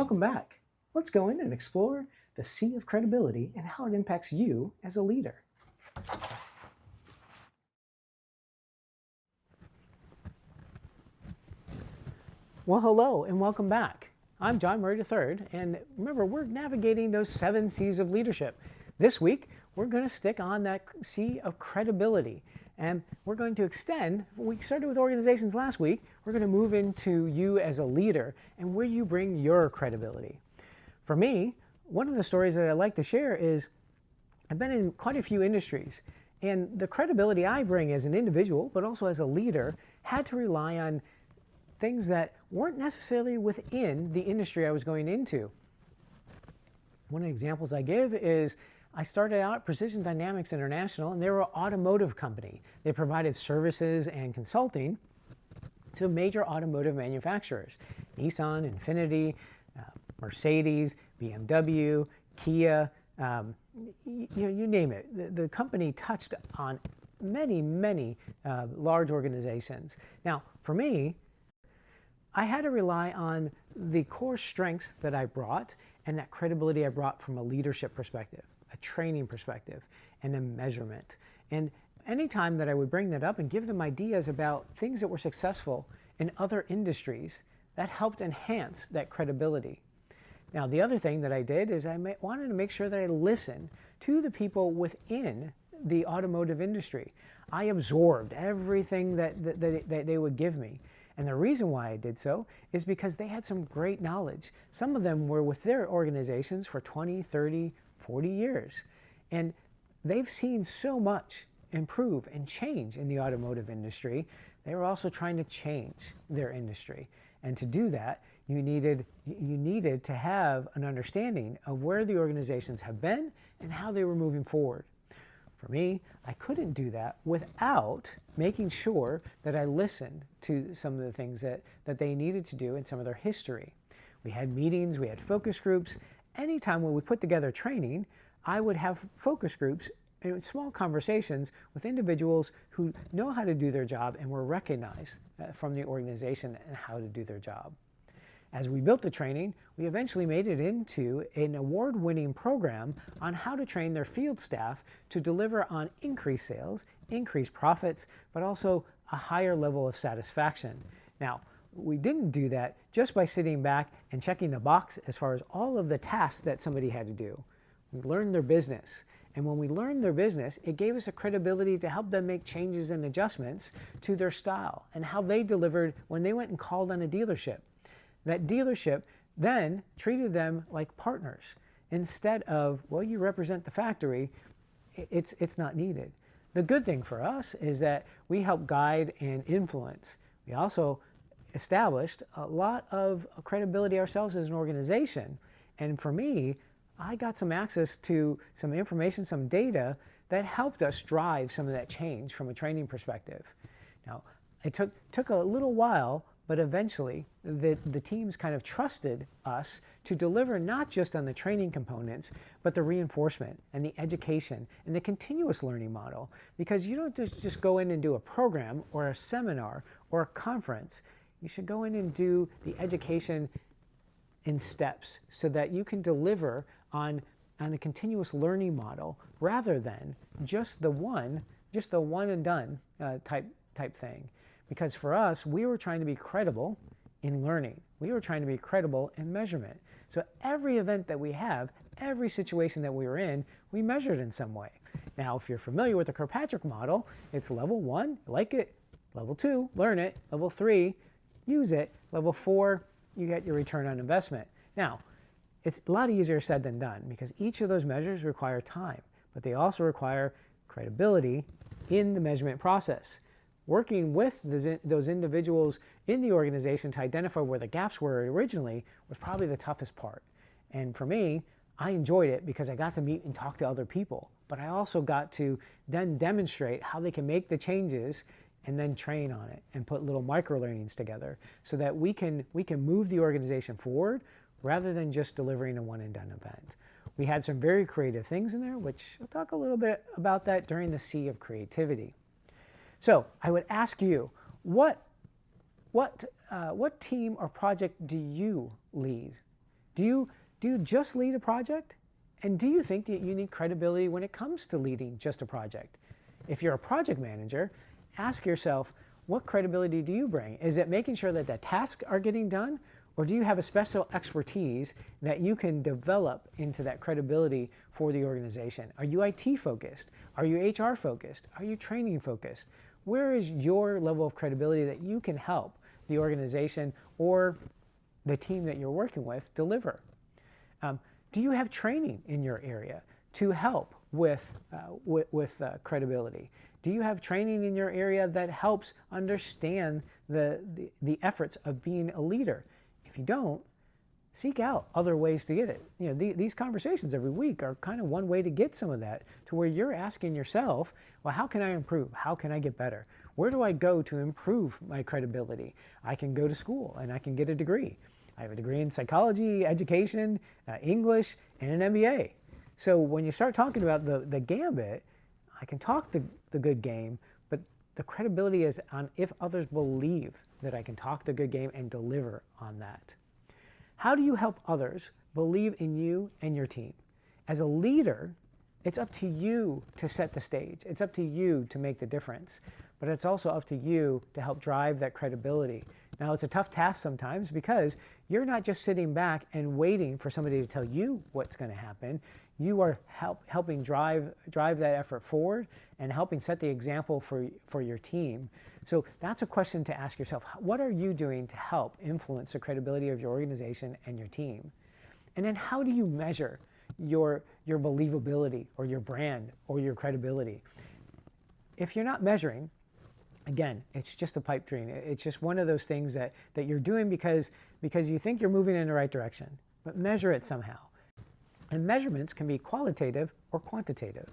Welcome back. Let's go in and explore the sea of credibility and how it impacts you as a leader. Well, hello and welcome back. I'm John Murray III, and remember, we're navigating those 7 C's of leadership. This week, we're going to stick on that C of credibility, and we're going to extend. We started with organizations last week. We're going to move into you as a leader and where you bring your credibility. For me, one of the stories that I like to share is I've been in quite a few industries, and the credibility I bring as an individual, but also as a leader, had to rely on things that weren't necessarily within the industry I was going into. One of the examples I give is I started out at Precision Dynamics International, and they were an automotive company. They provided services and consulting to major automotive manufacturers: Nissan, Infiniti, Mercedes, BMW, Kia, you name it. The company touched on many large organizations. Now, for me, I had to rely on the core strengths that I brought and that credibility I brought from a leadership perspective, a training perspective, and a measurement. And anytime that I would bring that up and give them ideas about things that were successful in other industries, that helped enhance that credibility. Now, the other thing that I did is I wanted to make sure that I listened to the people within the automotive industry. I absorbed everything that they would give me. And the reason why I did so is because they had some great knowledge. Some of them were with their organizations for 20, 30, 40 years. And they've seen so much improve and change in the automotive industry. They were also trying to change their industry. And to do that, you needed to have an understanding of where the organizations have been and how they were moving forward. For me, I couldn't do that without making sure that I listened to some of the things that they needed to do in some of their history. We had meetings, we had focus groups. Anytime when we put together training, I would have focus groups and small conversations with individuals who know how to do their job and were recognized from the organization and how to do their job. As we built the training, we eventually made it into an award-winning program on how to train their field staff to deliver on increased sales, increased profits, but also a higher level of satisfaction. Now, we didn't do that just by sitting back and checking the box as far as all of the tasks that somebody had to do. We learned their business. And when we learned their business, it gave us a credibility to help them make changes and adjustments to their style and how they delivered when they went and called on a dealership. That dealership then treated them like partners. Instead of, well, you represent the factory, it's not needed. The good thing for us is that we help guide and influence. We also established a lot of credibility ourselves as an organization. And for me, I got some access to some information, some data that helped us drive some of that change from a training perspective. Now, it took a little while, but eventually the teams kind of trusted us to deliver not just on the training components, but the reinforcement and the education and the continuous learning model. Because you don't just go in and do a program or a seminar or a conference. You should go in and do the education in steps so that you can deliver on a continuous learning model rather than just the one and done type thing. Because for us, we were trying to be credible in learning. We were trying to be credible in measurement. So every event that we have, every situation that we were in, we measured in some way. Now, if you're familiar with the Kirkpatrick model, it's level 1, like it. Level 2, learn it. Level 3, use it. Level 4, you get your return on investment. Now, it's a lot easier said than done because each of those measures require time, but they also require credibility in the measurement process. Working with those individuals in the organization to identify where the gaps were originally was probably the toughest part. And for me, I enjoyed it because I got to meet and talk to other people, but I also got to then demonstrate how they can make the changes and then train on it and put little micro learnings together so that we can move the organization forward rather than just delivering a one and done event. We had some very creative things in there, which I'll talk a little bit about that during the C of creativity. So I would ask you, what team or project do you lead? Do you just lead a project? And do you think that you need credibility when it comes to leading just a project? If you're a project manager, ask yourself, what credibility do you bring? Is it making sure that the tasks are getting done? Or do you have a special expertise that you can develop into that credibility for the organization? Are you IT focused? Are you HR focused? Are you training focused? Where is your level of credibility that you can help the organization or the team that you're working with deliver? Do you have training in your area to help with credibility? Do you have training in your area that helps understand the efforts of being a leader? If you don't, seek out other ways to get it. You know, these conversations every week are kind of one way to get some of that, to where you're asking yourself, well, how can I improve? How can I get better? Where do I go to improve my credibility? I can go to school and I can get a degree. I have a degree in psychology, education, English, and an MBA. So when you start talking about the gambit, I can talk the good game, but the credibility is on if others believe that I can talk the good game and deliver on that. How do you help others believe in you and your team? As a leader, it's up to you to set the stage. It's up to you to make the difference, but it's also up to you to help drive that credibility. Now, it's a tough task sometimes because you're not just sitting back and waiting for somebody to tell you what's going to happen. You are helping drive that effort forward and helping set the example for your team. So that's a question to ask yourself. What are you doing to help influence the credibility of your organization and your team? And then how do you measure your believability or your brand or your credibility? If you're not measuring, again, it's just a pipe dream. It's just one of those things that you're doing because you think you're moving in the right direction, but measure it somehow. And measurements can be qualitative or quantitative.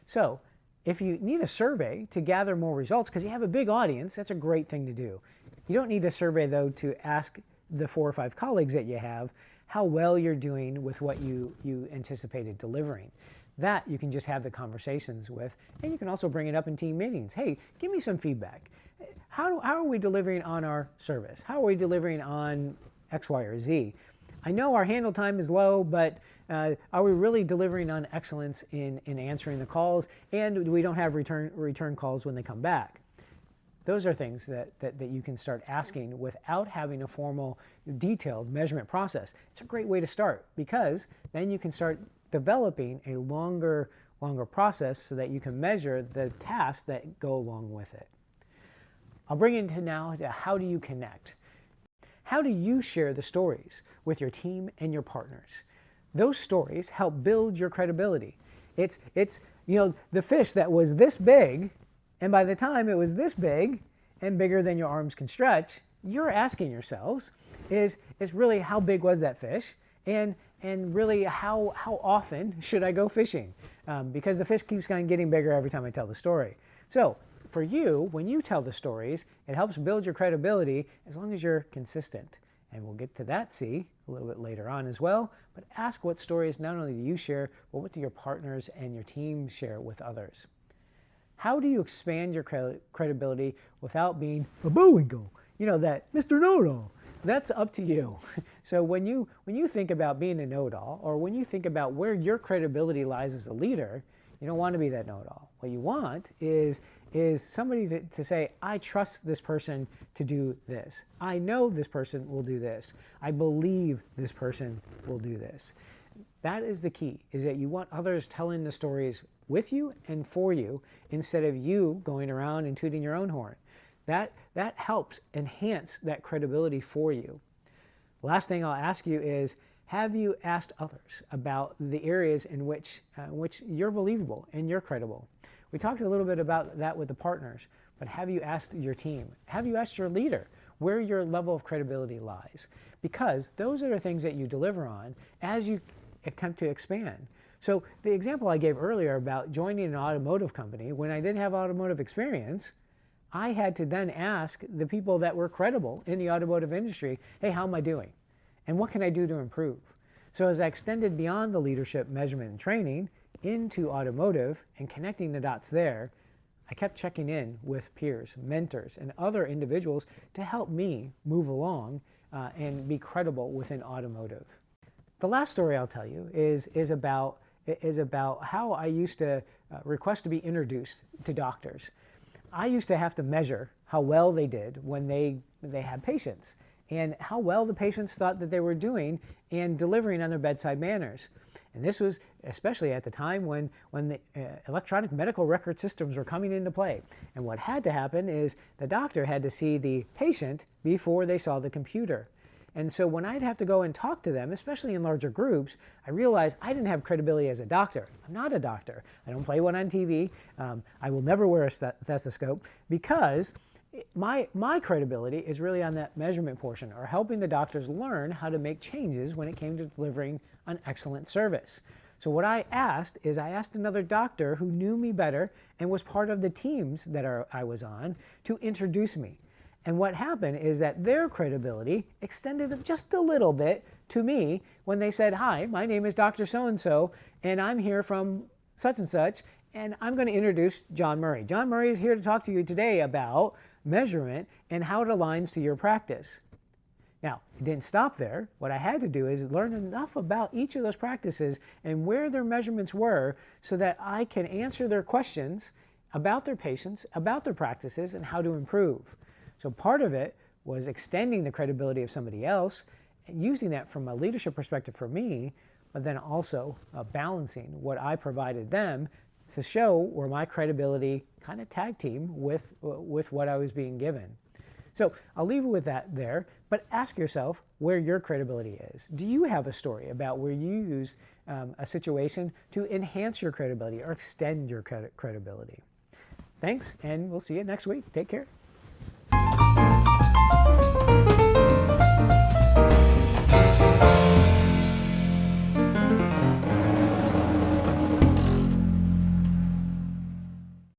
So if you need a survey to gather more results, because you have a big audience, that's a great thing to do. You don't need a survey, though, to ask the 4 or 5 colleagues that you have how well you're doing with what you anticipated delivering. That you can just have the conversations with, and you can also bring it up in team meetings. Hey, give me some feedback. How are we delivering on our service? How are we delivering on X, Y, or Z? I know our handle time is low, but are we really delivering on excellence in answering the calls? And we don't have return calls when they come back. Those are things that you can start asking without having a formal, detailed measurement process. It's a great way to start because then you can start developing a longer process so that you can measure the tasks that go along with it. I'll bring it to now to how do you connect? How do you share the stories with your team and your partners? Those stories help build your credibility. It's the fish that was this big, and by the time it was this big and bigger than your arms can stretch, you're asking yourselves is really how big was that fish, and really how often should I go fishing? Because the fish keeps kind of getting bigger every time I tell the story. So for you, when you tell the stories, it helps build your credibility as long as you're consistent. And we'll get to that C a little bit later on as well. But ask what stories not only do you share, but what do your partners and your team share with others? How do you expand your credibility without being a Bullwinkle? You know, that Mr. Know-It-All. That's up to you. So when you think about being a know-it-all, or when you think about where your credibility lies as a leader, you don't want to be that know-it-all. What you want is somebody to say, I trust this person to do this. I know this person will do this. I believe this person will do this. That is the key, is that you want others telling the stories with you and for you instead of you going around and tooting your own horn. That helps enhance that credibility for you. Last thing I'll ask you is, have you asked others about the areas in which you're believable and you're credible? We talked a little bit about that with the partners, but have you asked your team? Have you asked your leader where your level of credibility lies? Because those are the things that you deliver on as you attempt to expand. So the example I gave earlier about joining an automotive company, when I didn't have automotive experience, I had to then ask the people that were credible in the automotive industry, hey, how am I doing? And what can I do to improve? So as I extended beyond the leadership measurement and training into automotive and connecting the dots there, I kept checking in with peers, mentors, and other individuals to help me move along and be credible within automotive. The last story I'll tell you is about how I used to request to be introduced to doctors. I used to have to measure how well they did when they had patients, and how well the patients thought that they were doing in delivering on their bedside manners. And this was especially at the time when the electronic medical record systems were coming into play. And what had to happen is the doctor had to see the patient before they saw the computer. And so when I'd have to go and talk to them, especially in larger groups, I realized I didn't have credibility as a doctor. I'm not a doctor. I don't play one on TV. I will never wear a stethoscope, because my credibility is really on that measurement portion, or helping the doctors learn how to make changes when it came to delivering an excellent service. So what I asked another doctor who knew me better and was part of the teams that I was on to introduce me. And what happened is that their credibility extended just a little bit to me when they said, "Hi, my name is Dr. So-and-so, and I'm here from such and such, and I'm going to introduce John Murray. John Murray is here to talk to you today about measurement and how it aligns to your practice." Now, it didn't stop there. What I had to do is learn enough about each of those practices and where their measurements were, so that I can answer their questions about their patients, about their practices, and how to improve. So part of it was extending the credibility of somebody else and using that from a leadership perspective for me, but then also balancing what I provided them to show where my credibility kind of tag team with what I was being given. So I'll leave it with that there, but ask yourself where your credibility is. Do you have a story about where you use a situation to enhance your credibility or extend your credibility? Thanks, and we'll see you next week. Take care.